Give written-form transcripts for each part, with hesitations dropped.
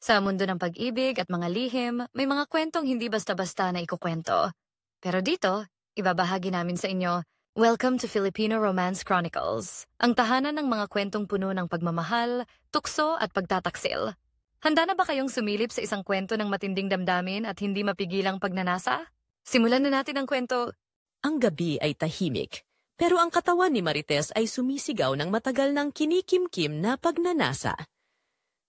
Sa mundo ng pag-ibig at mga lihim, may mga kwentong hindi basta-basta na ikukwento. Pero dito, ibabahagi namin sa inyo, Welcome to Filipino Romance Chronicles, ang tahanan ng mga kwentong puno ng pagmamahal, tukso at pagtataksil. Handa na ba kayong sumilip sa isang kwento ng matinding damdamin at hindi mapigilang pagnanasa? Simulan na natin ang kwento. Ang gabi ay tahimik, pero ang katawan ni Marites ay sumisigaw ng matagal ng kinikimkim na pagnanasa.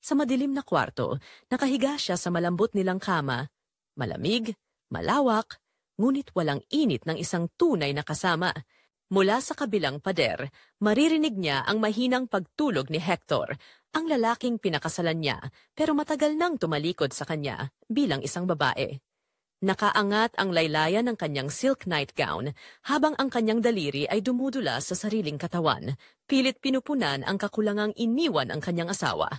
Sa madilim na kwarto, nakahiga siya sa malambot nilang kama. Malamig, malawak, ngunit walang init ng isang tunay na kasama. Mula sa kabilang pader, maririnig niya ang mahinang pagtulog ni Hector, ang lalaking pinakasalan niya pero matagal nang tumalikod sa kanya bilang isang babae. Nakaangat ang laylayan ng kanyang silk nightgown habang ang kanyang daliri ay dumudula sa sariling katawan, pilit pinupunan ang kakulangang iniwan ang kanyang asawa.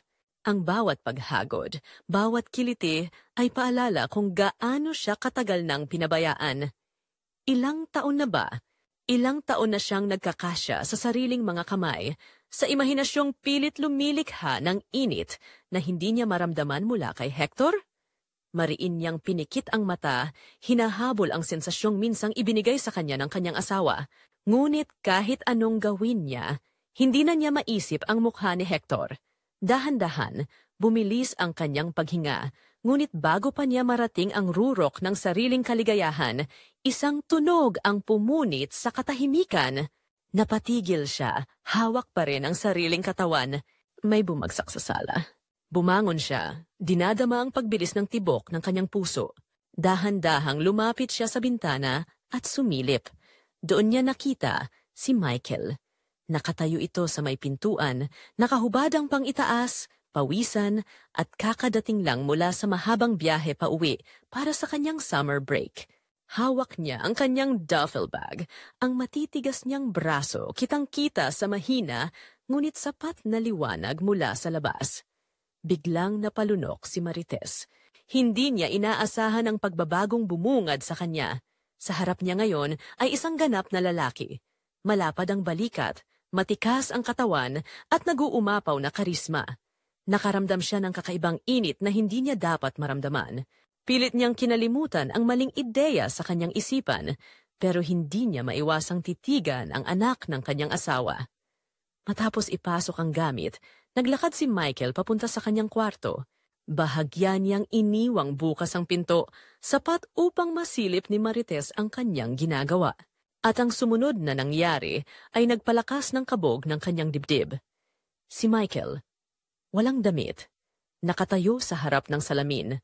Ang bawat paghagod, bawat kiliti ay paalala kung gaano siya katagal nang pinabayaan. Ilang taon na ba? Ilang taon na siyang nagkakasya sa sariling mga kamay, sa imahinasyong pilit lumilikha ng init na hindi niya maramdaman mula kay Hector? Mariin niyang pinikit ang mata, hinahabol ang sensasyong minsang ibinigay sa kanya ng kanyang asawa. Ngunit kahit anong gawin niya, hindi na niya maisip ang mukha ni Hector. Dahan-dahan, bumilis ang kanyang paghinga, ngunit bago pa niya marating ang rurok ng sariling kaligayahan, isang tunog ang pumunit sa katahimikan. Napatigil siya, hawak pa rin ang sariling katawan. May bumagsak sa sala. Bumangon siya, dinadama ang pagbilis ng tibok ng kanyang puso. Dahan-dahang lumapit siya sa bintana at sumilip. Doon niya nakita si Michael. Nakatayo ito sa may pintuan, nakahubad ang pang-itaas, pawisan, at kakadating lang mula sa mahabang biyahe pa uwi para sa kanyang summer break. Hawak niya ang kanyang duffel bag, ang matitigas niyang braso, kitang-kita sa mahina, ngunit sapat na liwanag mula sa labas. Biglang napalunok si Marites. Hindi niya inaasahan ang pagbabagong bumungad sa kanya. Sa harap niya ngayon ay isang ganap na lalaki. Malapad ang balikat, matikas ang katawan at nag-uumapaw na karisma. Nakaramdam siya ng kakaibang init na hindi niya dapat maramdaman. Pilit niyang kinalimutan ang maling ideya sa kanyang isipan, pero hindi niya maiwasang titigan ang anak ng kanyang asawa. Matapos ipasok ang gamit, naglakad si Michael papunta sa kanyang kwarto. Bahagya niyang iniwang bukas ang pinto, sapat upang masilip ni Marites ang kanyang ginagawa. At ang sumunod na nangyari ay nagpalakas ng kabog ng kanyang dibdib. Si Michael, walang damit, nakatayo sa harap ng salamin,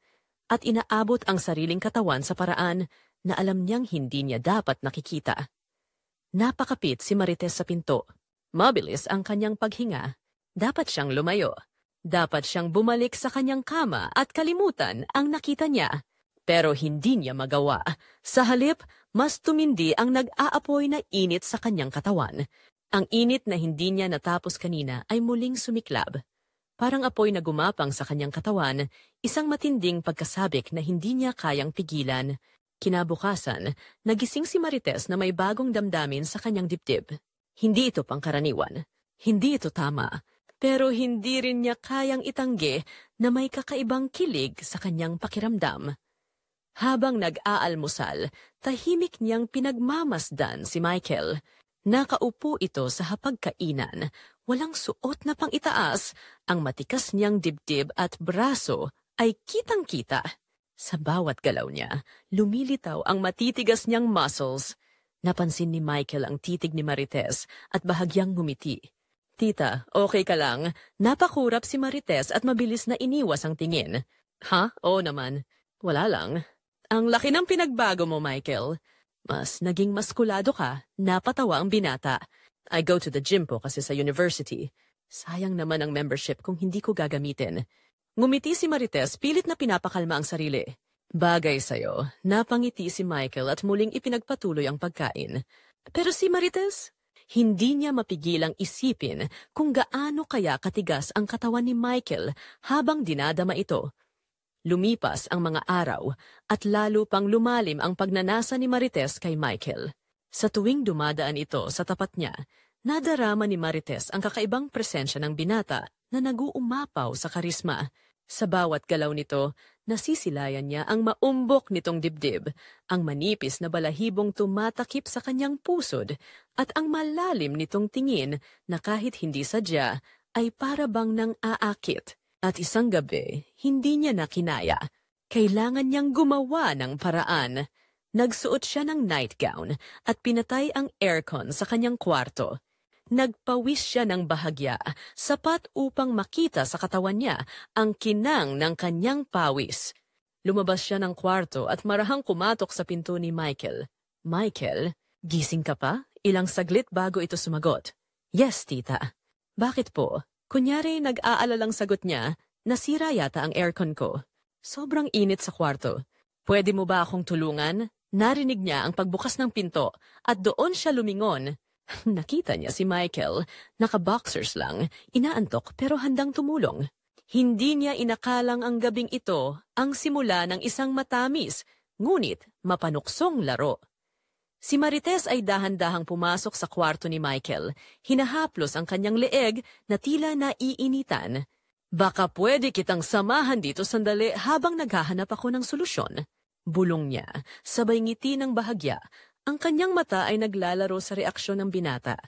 at inaabot ang sariling katawan sa paraan na alam niyang hindi niya dapat nakikita. Napakapit si Marites sa pinto. Mabilis ang kanyang paghinga. Dapat siyang lumayo. Dapat siyang bumalik sa kanyang kama at kalimutan ang nakita niya. Pero hindi niya magawa. Sa halip, mas tumindi ang nag-aapoy na init sa kanyang katawan. Ang init na hindi niya natapos kanina ay muling sumiklab. Parang apoy na gumapang sa kanyang katawan, isang matinding pagkasabik na hindi niya kayang pigilan. Kinabukasan, nagising si Marites na may bagong damdamin sa kanyang dibdib. Hindi ito pangkaraniwan. Hindi ito tama. Pero hindi rin niya kayang itanggi na may kakaibang kilig sa kanyang pakiramdam. Habang nag-aalmusal, tahimik niyang pinagmamasdan si Michael. Nakaupo ito sa hapagkainan, walang suot na pang-itaas, ang matikas niyang dibdib at braso ay kitang-kita. Sa bawat galaw niya, lumilitaw ang matitigas niyang muscles. Napansin ni Michael ang titig ni Marites at bahagyang ngumiti. Tita, okay ka lang? Napakurap si Marites at mabilis na iniwas ang tingin. Ha? Oo naman. Wala lang. Ang laki ng pinagbago mo, Michael. Mas naging maskulado ka, napatawa ang binata. I go to the gym po kasi sa university. Sayang naman ang membership kung hindi ko gagamitin. Ngumiti si Marites, pilit na pinapakalma ang sarili. Bagay sa'yo, napangiti si Michael at muling ipinagpatuloy ang pagkain. Pero si Marites, hindi niya mapigilang isipin kung gaano kaya katigas ang katawan ni Michael habang dinadama ito. Lumipas ang mga araw at lalo pang lumalim ang pagnanasa ni Marites kay Michael. Sa tuwing dumadaan ito sa tapat niya, nadarama ni Marites ang kakaibang presensya ng binata na nag-uumapaw sa karisma. Sa bawat galaw nito, nasisilayan niya ang maumbok nitong dibdib, ang manipis na balahibong tumatakip sa kanyang pusod, at ang malalim nitong tingin na kahit hindi sadya, ay para bang nang aakit. At isang gabi, hindi niya na kinaya. Kailangan niyang gumawa ng paraan. Nagsuot siya ng nightgown at pinatay ang aircon sa kanyang kwarto. Nagpawis siya ng bahagya, sapat upang makita sa katawan niya ang kinang ng kanyang pawis. Lumabas siya ng kwarto at marahang kumatok sa pinto ni Michael. Michael, gising ka pa? Ilang saglit bago ito sumagot. Yes, tita. Bakit po? Kunyari nag-aalalang sagot niya, nasira yata ang aircon ko. Sobrang init sa kwarto. Pwede mo ba akong tulungan? Narinig niya ang pagbukas ng pinto at doon siya lumingon. Nakita niya si Michael, naka-boxers lang, inaantok pero handang tumulong. Hindi niya inakalang ang gabing ito ang simula ng isang matamis, ngunit mapanuksong laro. Si Marites ay dahan-dahang pumasok sa kwarto ni Michael, hinahaplos ang kanyang leeg na tila naiinitan. Baka pwede kitang samahan dito sandali habang naghahanap ako ng solusyon. Bulong niya, sabay ngiti ng bahagya. Ang kanyang mata ay naglalaro sa reaksyon ng binata.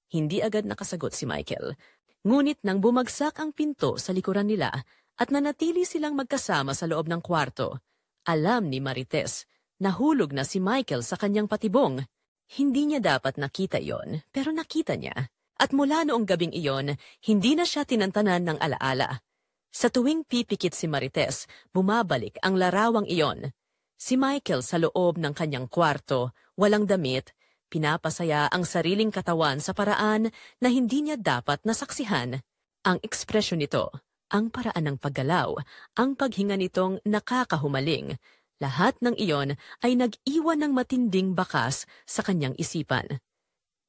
Hindi agad nakasagot si Michael. Ngunit nang bumagsak ang pinto sa likuran nila at nanatili silang magkasama sa loob ng kwarto, alam ni Marites, nahulog na si Michael sa kanyang patibong. Hindi niya dapat nakita iyon, pero nakita niya. At mula noong gabing iyon, hindi na siya tinantanan ng alaala. Sa tuwing pipikit si Marites, bumabalik ang larawang iyon. Si Michael sa loob ng kanyang kwarto, walang damit, pinapasaya ang sariling katawan sa paraan na hindi niya dapat nasaksihan. Ang ekspresyon nito, ang paraan ng paggalaw, ang paghinga nitong nakakahumaling, lahat ng iyon ay nag-iwan ng matinding bakas sa kanyang isipan.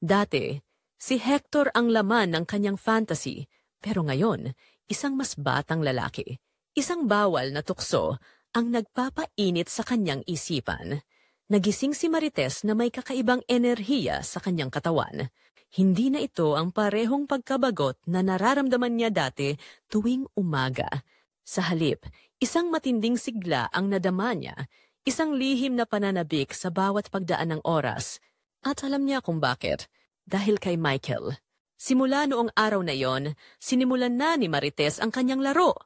Dati, si Hector ang laman ng kanyang fantasy, pero ngayon, isang mas batang lalaki, isang bawal na tukso, ang nagpapainit sa kanyang isipan. Nagising si Marites na may kakaibang enerhiya sa kanyang katawan. Hindi na ito ang parehong pagkabagot na nararamdaman niya dati tuwing umaga. Sa halip, isang matinding sigla ang nadama niya, isang lihim na pananabik sa bawat pagdaan ng oras. At alam niya kung bakit. Dahil kay Michael. Simula noong araw na yon, sinimulan na ni Marites ang kanyang laro.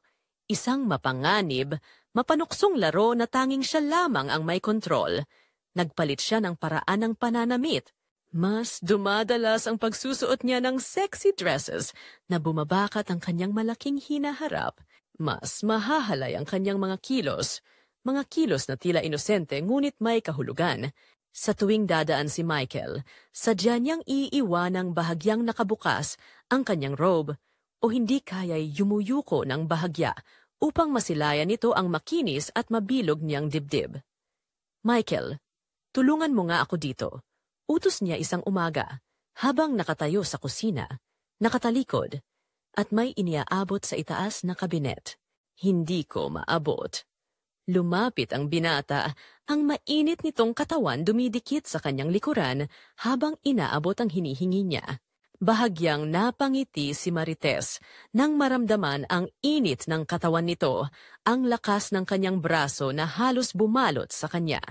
Isang mapanganib, mapanuksong laro na tanging siya lamang ang may kontrol. Nagpalit siya ng paraan ng pananamit. Mas dumadalas ang pagsusuot niya ng sexy dresses na bumabakat ang kanyang malaking hinaharap. Mas mahahalay ang kanyang mga kilos na tila inosente ngunit may kahulugan. Sa tuwing dadaan si Michael, sadya niyang iiwanang bahagyang nakabukas ang kanyang robe o hindi kaya'y yumuyuko ng bahagya upang masilayan nito ang makinis at mabilog niyang dibdib. Michael, tulungan mo nga ako dito. Utos niya isang umaga, habang nakatayo sa kusina, nakatalikod, at may iniaabot sa itaas na kabinet. Hindi ko maabot. Lumapit ang binata, ang mainit nitong katawan dumidikit sa kanyang likuran habang inaabot ang hinihingi niya. Bahagyang napangiti si Marites nang maramdaman ang init ng katawan nito, ang lakas ng kanyang braso na halos bumalot sa kanya.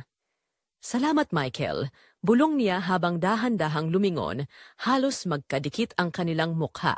Salamat, Michael. Bulong niya habang dahan-dahang lumingon, halos magkadikit ang kanilang mukha.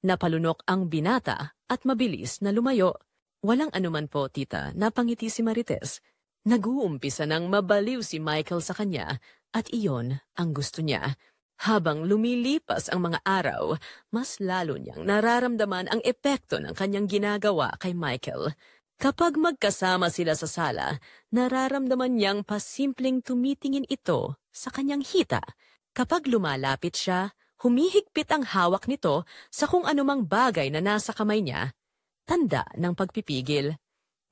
Napalunok ang binata at mabilis na lumayo. Walang anuman po, tita, napangiti si Marites. Nag-uumpisa nang mabaliw si Michael sa kanya at iyon ang gusto niya. Habang lumilipas ang mga araw, mas lalo niyang nararamdaman ang epekto ng kanyang ginagawa kay Michael. Kapag magkasama sila sa sala, nararamdaman niyang pasimpleng tumitingin ito sa kanyang hita. Kapag lumalapit siya, humihigpit ang hawak nito sa kung anumang bagay na nasa kamay niya. Tanda ng pagpipigil.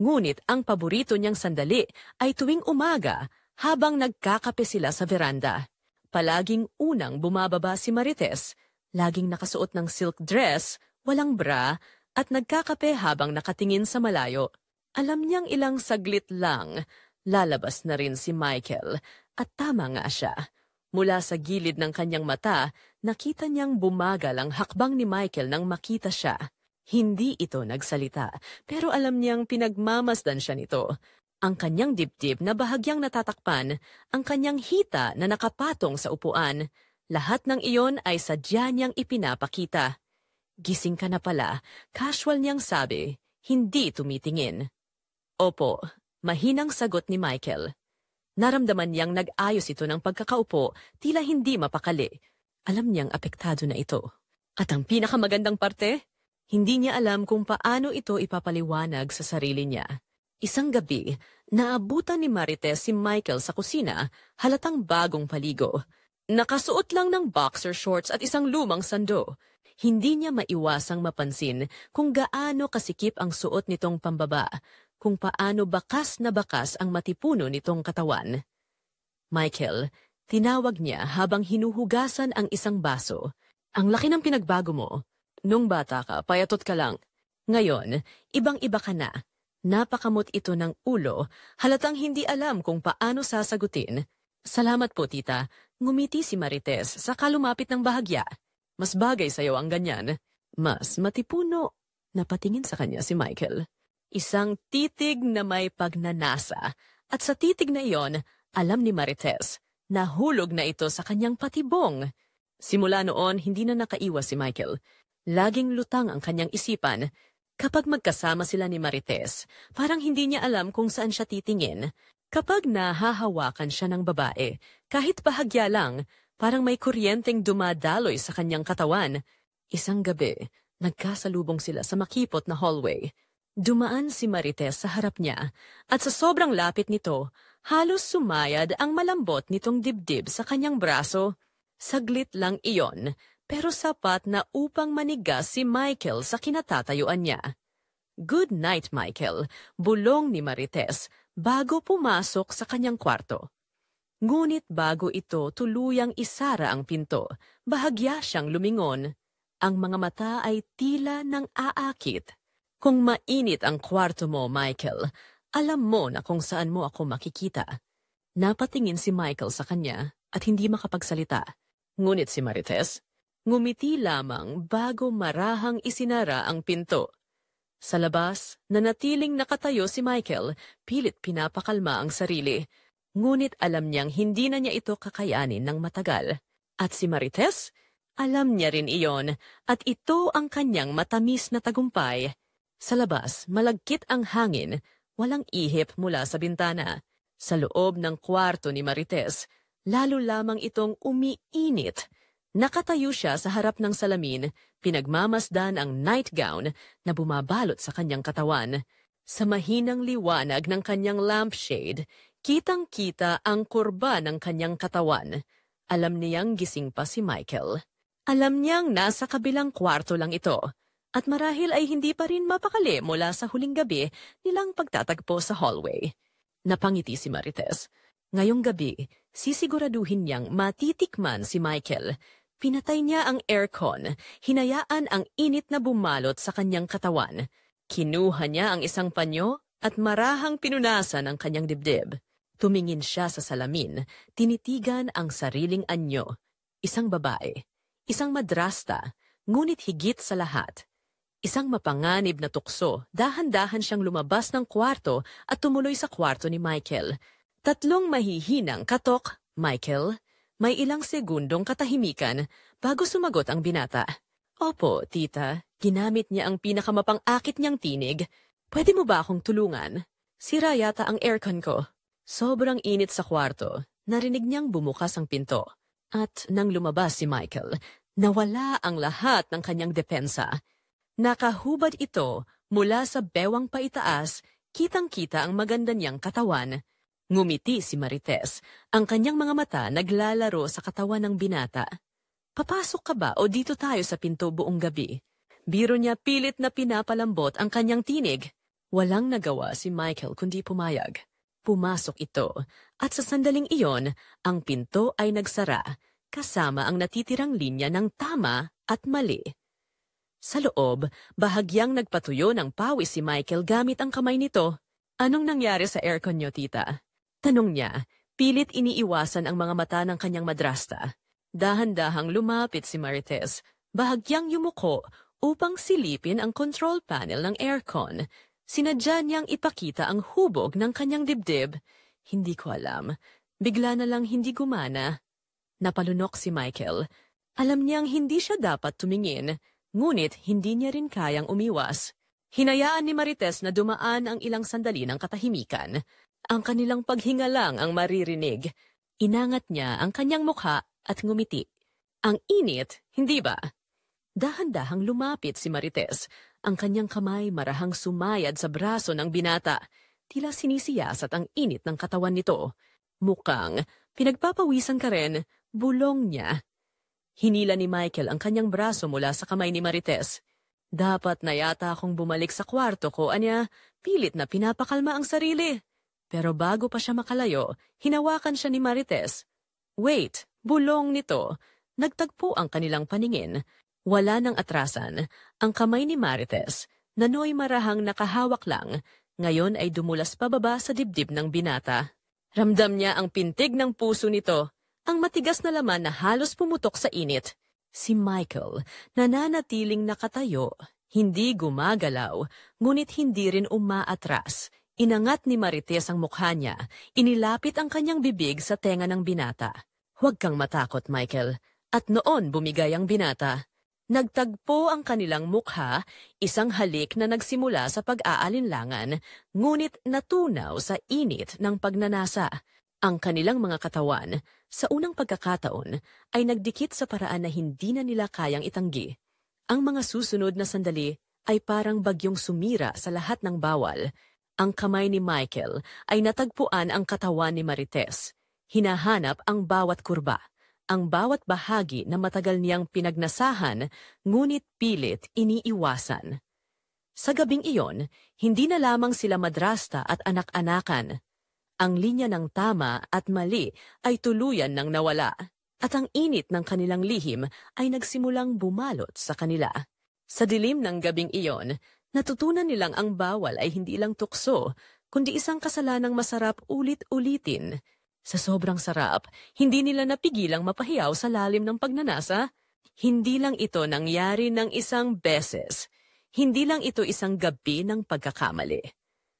Ngunit ang paborito niyang sandali ay tuwing umaga habang nagkakape sila sa veranda. Palaging unang bumababa si Marites, laging nakasuot ng silk dress, walang bra, at nagkakape habang nakatingin sa malayo. Alam niyang ilang saglit lang, lalabas na rin si Michael, at tama nga siya. Mula sa gilid ng kanyang mata, nakita niyang bumagal ang hakbang ni Michael nang makita siya. Hindi ito nagsalita, pero alam niyang pinagmamasdan siya nito. Ang kanyang dibdib na bahagyang natatakpan, ang kanyang hita na nakapatong sa upuan. Lahat ng iyon ay sadya niyang ipinapakita. Gising ka na pala, casual niyang sabi, hindi tumitingin. Opo, mahinang sagot ni Michael. Naramdaman niyang nag-ayos ito ng pagkakaupo, tila hindi mapakali. Alam niyang apektado na ito. At ang pinakamagandang parte? Hindi niya alam kung paano ito ipapaliwanag sa sarili niya. Isang gabi, naabutan ni Marites si Michael sa kusina, halatang bagong paligo. Nakasuot lang ng boxer shorts at isang lumang sando. Hindi niya maiwasang mapansin kung gaano kasikip ang suot nitong pambaba, kung paano bakas na bakas ang matipuno nitong katawan. Michael, tinawag niya habang hinuhugasan ang isang baso. Ang laki ng pinagbago mo. Nung bata ka, payatot ka lang. Ngayon, ibang-iba ka na. Napakamot ito ng ulo, halatang hindi alam kung paano sasagutin. Salamat po, tita. Ngumiti si Marites sa kalumapit ng bahagya. Mas bagay sa'yo ang ganyan. Mas matipuno. Napatingin sa kanya si Michael. Isang titig na may pagnanasa. At sa titig na iyon, alam ni Marites, nahulog na ito sa kanyang patibong. Simula noon, hindi na nakaiwas si Michael. Laging lutang ang kanyang isipan. Kapag magkasama sila ni Marites, parang hindi niya alam kung saan siya titingin. Kapag nahahawakan siya ng babae, kahit bahagya lang, parang may kuryenteng dumadaloy sa kanyang katawan. Isang gabi, nagkasalubong sila sa makipot na hallway. Dumaan si Marites sa harap niya, at sa sobrang lapit nito, halos sumayad ang malambot nitong dibdib sa kanyang braso. Saglit lang iyon, pero sapat na upang manigas si Michael sa kinatatayuan niya. Good night, Michael, bulong ni Marites bago pumasok sa kanyang kwarto. Ngunit bago ito tuluyang isara ang pinto, bahagya siyang lumingon. Ang mga mata ay tila ng aakit. Kung mainit ang kwarto mo, Michael, alam mo na kung saan mo ako makikita. Napatingin si Michael sa kanya at hindi makapagsalita. Ngunit si Marites, ngumiti lamang bago marahang isinara ang pinto. Sa labas, nanatiling nakatayo si Michael, pilit pinapakalma ang sarili. Ngunit alam niyang hindi na niya ito kakayanin ng matagal. At si Marites, alam niya rin iyon, at ito ang kanyang matamis na tagumpay. Sa labas, malagkit ang hangin, walang ihip mula sa bintana. Sa loob ng kwarto ni Marites, lalo lamang itong umiinit. Nakatayo siya sa harap ng salamin, pinagmamasdan ang nightgown na bumabalot sa kanyang katawan. Sa mahinang liwanag ng kanyang lampshade, kitang-kita ang kurba ng kanyang katawan. Alam niyang gising pa si Michael. Alam niyang nasa kabilang kwarto lang ito. At marahil ay hindi pa rin mapakali mula sa huling gabi nilang pagtatagpo sa hallway. Napangiti si Marites. Ngayong gabi, sisiguraduhin niyang matitikman si Michael. Pinatay niya ang aircon, hinayaan ang init na bumalot sa kanyang katawan. Kinuha niya ang isang panyo at marahang pinunasan ang kanyang dibdib. Tumingin siya sa salamin, tinitigan ang sariling anyo. Isang babae, isang madrasta, ngunit higit sa lahat. Isang mapanganib na tukso, dahan-dahan siyang lumabas ng kwarto at tumuloy sa kwarto ni Michael. 3 mahihinang katok, Michael. May ilang segundong katahimikan bago sumagot ang binata. Opo, tita. Ginamit niya ang pinakamapang-akit niyang tinig. Pwede mo ba akong tulungan? Sira yata ang aircon ko. Sobrang init sa kwarto. Narinig niyang bumukas ang pinto. At nang lumabas si Michael, nawala ang lahat ng kanyang depensa. Nakahubad ito mula sa bewang paitaas, kitang-kita ang maganda niyang katawan. Ngumiti si Marites. Ang kanyang mga mata naglalaro sa katawan ng binata. Papasok ka ba o dito tayo sa pinto buong gabi? Biro niya pilit na pinapalambot ang kanyang tinig. Walang nagawa si Michael kundi pumayag. Pumasok ito at sa sandaling iyon, ang pinto ay nagsara kasama ang natitirang linya ng tama at mali. Sa loob, bahagyang nagpatuyo ng pawis si Michael gamit ang kamay nito. Anong nangyari sa aircon niyo, tita? Tanong niya, pilit iniiwasan ang mga mata ng kanyang madrasta. Dahan-dahang lumapit si Marites, bahagyang yumuko upang silipin ang control panel ng aircon. Sinadya niyang ipakita ang hubog ng kanyang dibdib. Hindi ko alam. Bigla na lang hindi gumana. Napalunok si Michael. Alam niyang hindi siya dapat tumingin, ngunit hindi niya rin kayang umiwas. Hinayaan ni Marites na dumaan ang ilang sandali ng katahimikan. Ang kanilang paghinga lang ang maririnig. Inangat niya ang kanyang mukha at ngumiti. Ang init, hindi ba? Dahan-dahang lumapit si Marites. Ang kanyang kamay marahang sumayad sa braso ng binata. Tila sinisiyasat ang init ng katawan nito. Mukhang pinagpapawisan ka rin, bulong niya. Hinila ni Michael ang kanyang braso mula sa kamay ni Marites. Dapat na yata akong bumalik sa kwarto ko, anya, pilit na pinapakalma ang sarili. Pero bago pa siya makalayo, hinawakan siya ni Marites. Wait, bulong nito. Nagtagpo ang kanilang paningin. Wala nang atrasan. Ang kamay ni Marites, nanoy marahang nakahawak lang, ngayon ay dumulas pababa sa dibdib ng binata. Ramdam niya ang pintig ng puso nito, ang matigas na laman na halos pumutok sa init. Si Michael, nananatiling nakatayo, hindi gumagalaw, ngunit hindi rin umaatras. Inangat ni Marites ang mukha niya, inilapit ang kanyang bibig sa tenga ng binata. Huwag kang matakot, Michael. At noon bumigay ang binata. Nagtagpo ang kanilang mukha, isang halik na nagsimula sa pag-aalinlangan, ngunit natunaw sa init ng pagnanasa. Ang kanilang mga katawan, sa unang pagkakataon, ay nagdikit sa paraan na hindi na nila kayang itanggi. Ang mga susunod na sandali ay parang bagyong sumira sa lahat ng bawal. Ang kamay ni Michael ay natagpuan ang katawan ni Marites. Hinahanap ang bawat kurba. Ang bawat bahagi na matagal niyang pinagnasahan, ngunit pilit iniiwasan. Sa gabing iyon, hindi na lamang sila madrasta at anak-anakan. Ang linya ng tama at mali ay tuluyan ng nawala, at ang init ng kanilang lihim ay nagsimulang bumalot sa kanila. Sa dilim ng gabing iyon, natutunan nilang ang bawal ay hindi lang tukso, kundi isang kasalanang masarap ulit-ulitin. Sa sobrang sarap, hindi nila napigilang mapahiyaw sa lalim ng pagnanasa. Hindi lang ito nangyari ng isang beses. Hindi lang ito isang gabi ng pagkakamali.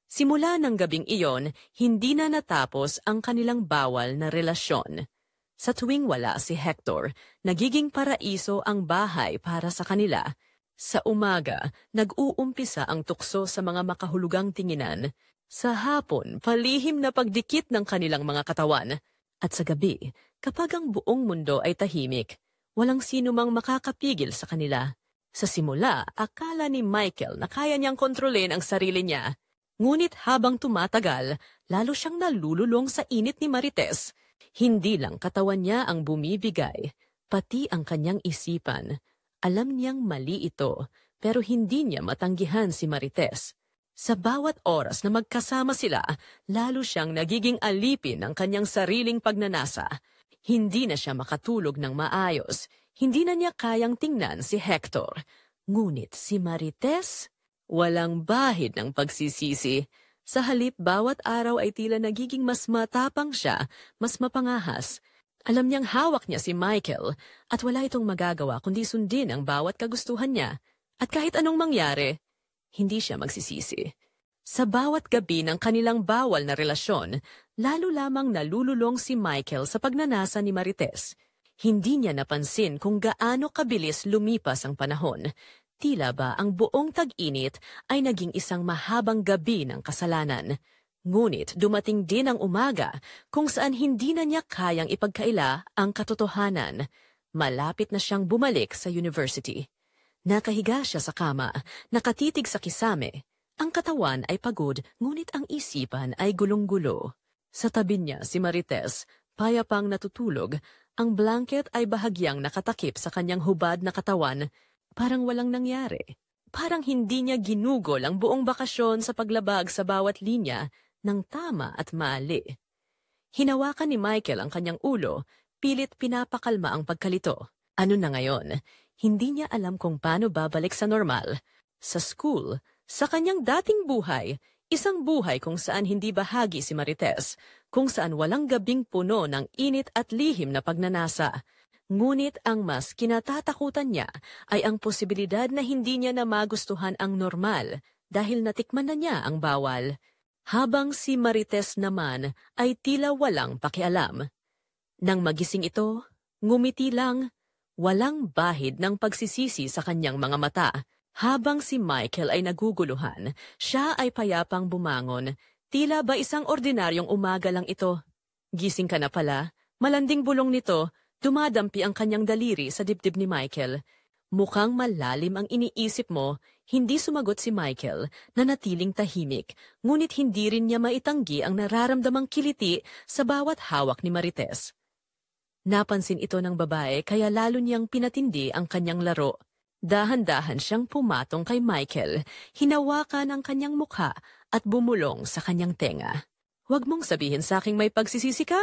Simula ng gabing iyon, hindi na natapos ang kanilang bawal na relasyon. Sa tuwing wala si Hector, nagiging paraiso ang bahay para sa kanila. Sa umaga, nag-uumpisa ang tukso sa mga makahulugang tinginan. Sa hapon, palihim na pagdikit ng kanilang mga katawan. At sa gabi, kapag ang buong mundo ay tahimik, walang sino mang makakapigil sa kanila. Sa simula, akala ni Michael na kaya niyang kontrolin ang sarili niya. Ngunit habang tumatagal, lalo siyang nalululong sa init ni Marites. Hindi lang katawan niya ang bumibigay, pati ang kanyang isipan. Alam niyang mali ito, pero hindi niya matanggihan si Marites. Sa bawat oras na magkasama sila, lalo siyang nagiging alipin ng kanyang sariling pagnanasa. Hindi na siya makatulog ng maayos. Hindi na niya kayang tingnan si Hector. Ngunit si Marites, walang bahid ng pagsisisi. Sa halip, bawat araw ay tila nagiging mas matapang siya, mas mapangahas. Alam niyang hawak niya si Michael at wala itong magagawa kundi sundin ang bawat kagustuhan niya. At kahit anong mangyari, hindi siya magsisisi. Sa bawat gabi ng kanilang bawal na relasyon, lalo lamang nalululong si Michael sa pagnanasa ni Marites. Hindi niya napansin kung gaano kabilis lumipas ang panahon. Tila ba ang buong tag-init ay naging isang mahabang gabi ng kasalanan. Ngunit dumating din ang umaga kung saan hindi na niya kayang ipagkaila ang katotohanan. Malapit na siyang bumalik sa university. Nakahiga siya sa kama, nakatitig sa kisame. Ang katawan ay pagod, ngunit ang isipan ay gulong-gulo. Sa tabi niya si Marites, payapang natutulog. Ang blanket ay bahagyang nakatakip sa kanyang hubad na katawan. Parang walang nangyari. Parang hindi niya ginugol ang buong bakasyon sa paglabag sa bawat linya ng tama at mali. Hinawakan ni Michael ang kanyang ulo, pilit pinapakalma ang pagkalito. Ano na ngayon? Hindi niya alam kung paano babalik sa normal. Sa school, sa kanyang dating buhay, isang buhay kung saan hindi bahagi si Marites, kung saan walang gabing puno ng init at lihim na pagnanasa. Ngunit ang mas kinatatakutan niya ay ang posibilidad na hindi niya na magustuhan ang normal dahil natikman na niya ang bawal. Habang si Marites naman ay tila walang pakialam. Nang magising ito, ngumiti lang, walang bahid ng pagsisisi sa kanyang mga mata. Habang si Michael ay naguguluhan, siya ay payapang bumangon. Tila ba isang ordinaryong umaga lang ito? Gising ka na pala, malanding bulong nito, dumadampi ang kanyang daliri sa dibdib ni Michael. Mukhang malalim ang iniisip mo, hindi sumagot si Michael na natiling tahimik, ngunit hindi rin niya maitanggi ang nararamdamang kiliti sa bawat hawak ni Marites. Napansin ito ng babae kaya lalo niyang pinatindi ang kanyang laro. Dahan-dahan siyang pumatong kay Michael, hinawakan ang kanyang mukha at bumulong sa kanyang tenga. "Huwag mong sabihin sa aking may pagsisisi ka?"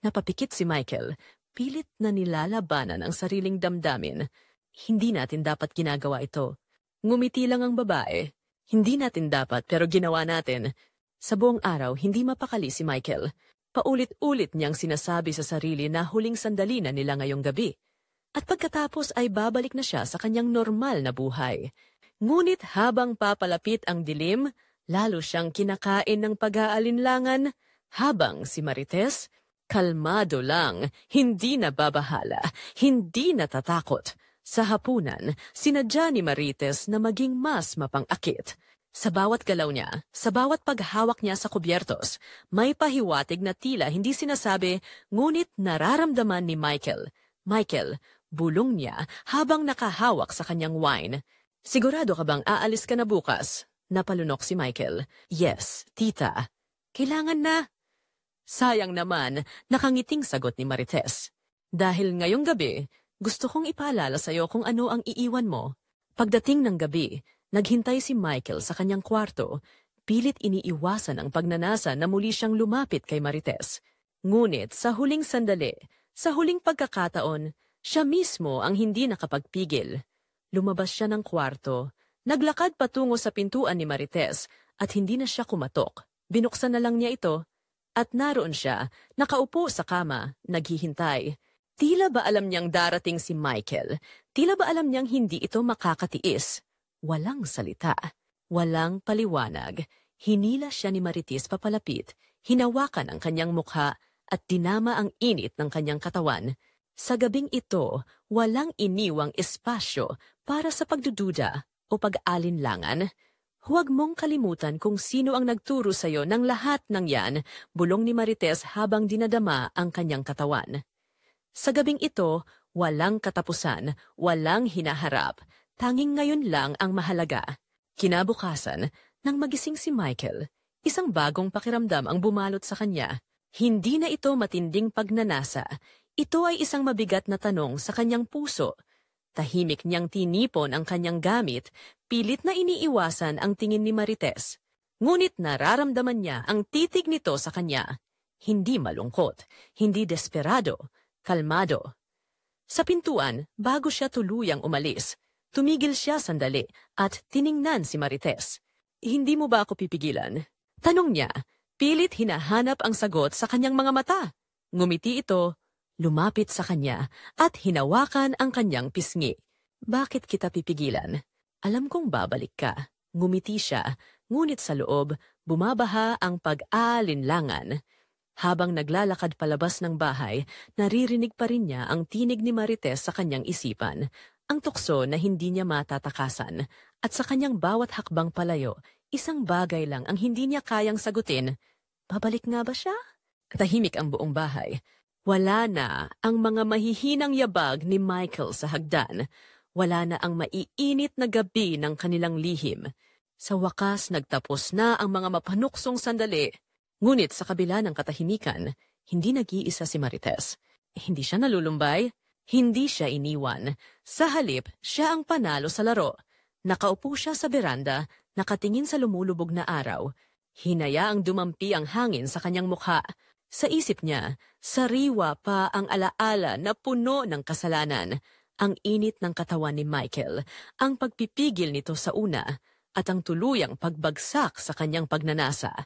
Napapikit si Michael, pilit na nilalabanan ang sariling damdamin. "Hindi natin dapat ginagawa ito." Ngumiti lang ang babae. "Hindi natin dapat pero ginawa natin." Sa buong araw, hindi mapakali si Michael. Paulit-ulit niyang sinasabi sa sarili na huling sandali na nila ngayong gabi. At pagkatapos ay babalik na siya sa kanyang normal na buhay. Ngunit habang papalapit ang dilim, lalo siyang kinakain ng pag-aalinlangan, habang si Marites, kalmado lang, hindi nababahala, hindi natatakot. Sa hapunan, sinadya ni Marites na maging mas mapang-akit. Sa bawat galaw niya, sa bawat paghawak niya sa kubyertos, may pahiwatig na tila hindi sinasabi, ngunit nararamdaman ni Michael. "Michael," bulong niya habang nakahawak sa kanyang wine. "Sigurado ka bang aalis ka na bukas?" Napalunok si Michael. "Yes, tita." "Kailangan na." Sayang naman, nakangiting sagot ni Marites. "Dahil ngayong gabi, gusto kong ipaalala sa'yo kung ano ang iiwan mo." Pagdating ng gabi, naghintay si Michael sa kanyang kwarto. Pilit iniiwasan ang pagnanasa na muli siyang lumapit kay Marites. Ngunit sa huling sandali, sa huling pagkakataon, siya mismo ang hindi nakapagpigil. Lumabas siya ng kwarto, naglakad patungo sa pintuan ni Marites at hindi na siya kumatok. Binuksan na lang niya ito at naroon siya, nakaupo sa kama, naghihintay. Tila ba alam niyang darating si Michael? Tila ba alam niyang hindi ito makakatiis? Walang salita, walang paliwanag. Hinila siya ni Marites papalapit, hinawakan ang kanyang mukha at dinama ang init ng kanyang katawan. Sa gabing ito, walang iniwang espasyo para sa pagdududa o pag-alinlangan. "Huwag mong kalimutan kung sino ang nagturo sa iyo ng lahat ng yan," bulong ni Marites habang dinadama ang kanyang katawan. Sa gabing ito, walang katapusan, walang hinaharap. Tanging ngayon lang ang mahalaga. Kinabukasan, nang magising si Michael, isang bagong pakiramdam ang bumalot sa kanya. Hindi na ito matinding pagnanasa. Ito ay isang mabigat na tanong sa kanyang puso. Tahimik niyang tinipon ang kanyang gamit, pilit na iniiwasan ang tingin ni Marites. Ngunit nararamdaman niya ang titig nito sa kanya. Hindi malungkot, hindi desperado, kalmado. Sa pintuan, bago siya tuluyang umalis, tumigil siya sandali at tiningnan si Marites. "Hindi mo ba ako pipigilan?" Tanong niya, pilit hinahanap ang sagot sa kanyang mga mata. Ngumiti ito, lumapit sa kanya at hinawakan ang kanyang pisngi. "Bakit kita pipigilan? Alam kong babalik ka." Ngumiti siya, ngunit sa loob, bumabaha ang pag-aalinlangan. Habang naglalakad palabas ng bahay, naririnig pa rin niya ang tinig ni Marites sa kanyang isipan. Ang tukso na hindi niya matatakasan. At sa kanyang bawat hakbang palayo, isang bagay lang ang hindi niya kayang sagutin. Babalik nga ba siya? Tahimik ang buong bahay. Wala na ang mga mahihinang yabag ni Michael sa hagdan. Wala na ang maiinit na gabi ng kanilang lihim. Sa wakas, nagtapos na ang mga mapanuksong sandali. Ngunit sa kabila ng katahimikan, hindi nag-iisa si Marites. Hindi siya nalulumbay, hindi siya iniwan. Sa halip, siya ang panalo sa laro. Nakaupo siya sa beranda, nakatingin sa lumulubog na araw. Hinayaang dumampi ang hangin sa kanyang mukha. Sa isip niya, sariwa pa ang alaala na puno ng kasalanan. Ang init ng katawan ni Michael, ang pagpipigil nito sa una, at ang tuluyang pagbagsak sa kanyang pagnanasa.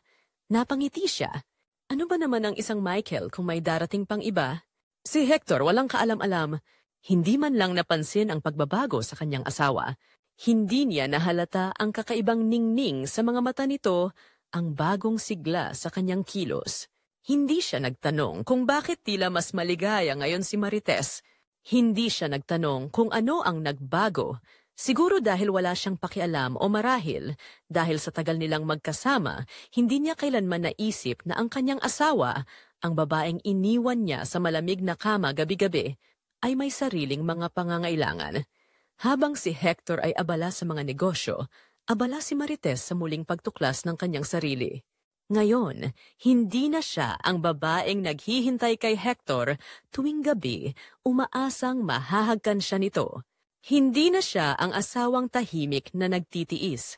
Napangiti siya. Ano ba naman ang isang Michael kung may darating pang iba? Si Hector walang kaalam-alam. Hindi man lang napansin ang pagbabago sa kanyang asawa. Hindi niya nahalata ang kakaibang ningning sa mga mata nito, ang bagong sigla sa kanyang kilos. Hindi siya nagtanong kung bakit tila mas maligaya ngayon si Marites. Hindi siya nagtanong kung ano ang nagbago. Siguro dahil wala siyang pakialam o marahil, dahil sa tagal nilang magkasama, hindi niya kailanman naisip na ang kanyang asawa, ang babaeng iniwan niya sa malamig na kama gabi-gabi, ay may sariling mga pangangailangan. Habang si Hector ay abala sa mga negosyo, abala si Marites sa muling pagtuklas ng kanyang sarili. Ngayon, hindi na siya ang babaeng naghihintay kay Hector tuwing gabi, umaasang mahahagkan siya nito. Hindi na siya ang asawang tahimik na nagtitiis.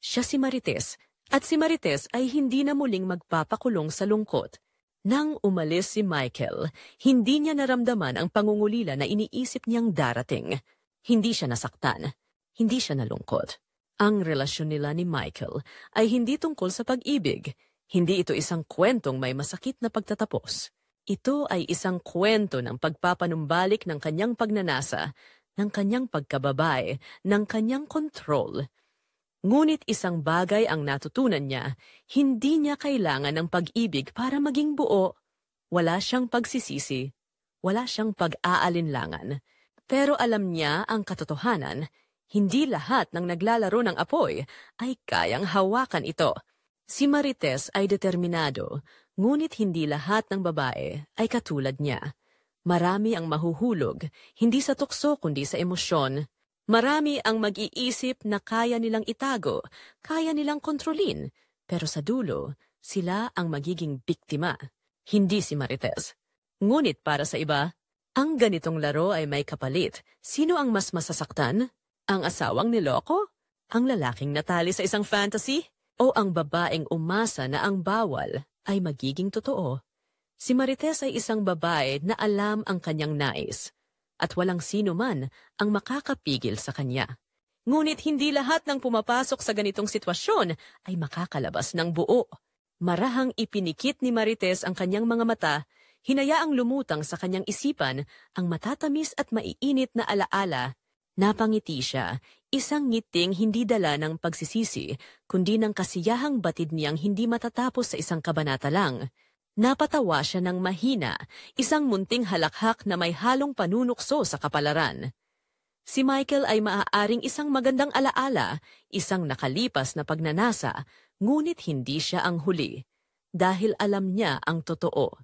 Siya si Marites, at si Marites ay hindi na muling magpapakulong sa lungkot. Nang umalis si Michael, hindi niya naramdaman ang pangungulila na iniisip niyang darating. Hindi siya nasaktan, hindi siya nalungkot. Ang relasyon nila ni Michael ay hindi tungkol sa pag-ibig. Hindi ito isang kwentong may masakit na pagtatapos. Ito ay isang kwento ng pagpapanumbalik ng kanyang pagnanasa, ng kanyang pagkababae, ng kanyang kontrol. Ngunit isang bagay ang natutunan niya, hindi niya kailangan ng pag-ibig para maging buo. Wala siyang pagsisisi, wala siyang pag-aalinlangan. Pero alam niya ang katotohanan, hindi lahat ng naglalaro ng apoy ay kayang hawakan ito. Si Marites ay determinado, ngunit hindi lahat ng babae ay katulad niya. Marami ang mahuhulog, hindi sa tukso kundi sa emosyon. Marami ang mag-iisip na kaya nilang itago, kaya nilang kontrolin, pero sa dulo, sila ang magiging biktima. Hindi si Marites. Ngunit para sa iba, ang ganitong laro ay may kapalit. Sino ang mas masasaktan? Ang asawang niloko? Ang lalaking natali sa isang fantasy? O ang babaeng umasa na ang bawal ay magiging totoo? Si Marites ay isang babae na alam ang kanyang nais, at walang sino man ang makakapigil sa kanya. Ngunit hindi lahat ng pumapasok sa ganitong sitwasyon ay makakalabas ng buo. Marahang ipinikit ni Marites ang kanyang mga mata, hinayaang lumutang sa kanyang isipan ang matatamis at maiinit na alaala. Napangiti siya, isang ngiting hindi dala ng pagsisisi, kundi ng kasiyahang batid niyang hindi matatapos sa isang kabanata lang. Napatawa siya ng mahina, isang munting halakhak na may halong panunukso sa kapalaran. Si Michael ay maaaring isang magandang alaala, isang nakalipas na pagnanasa, ngunit hindi siya ang huli, dahil alam niya ang totoo.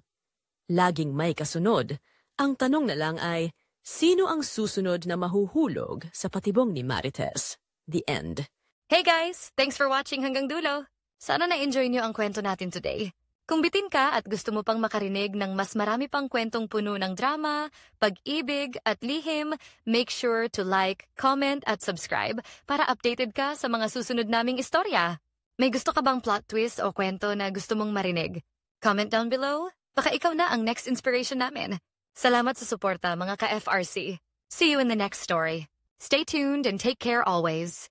Laging may kasunod, ang tanong na lang ay, sino ang susunod na mahuhulog sa patibong ni Marites? The end. Hey guys! Thanks for watching hanggang dulo. Sana na-enjoy niyo ang kwento natin today. Kung bitin ka at gusto mo pang makarinig ng mas marami pang kwentong puno ng drama, pag-ibig at lihim, make sure to like, comment at subscribe para updated ka sa mga susunod naming istorya. May gusto ka bang plot twist o kwento na gusto mong marinig? Comment down below. Baka ikaw na ang next inspiration namin. Salamat sa suporta mga ka-FRC. See you in the next story. Stay tuned and take care always.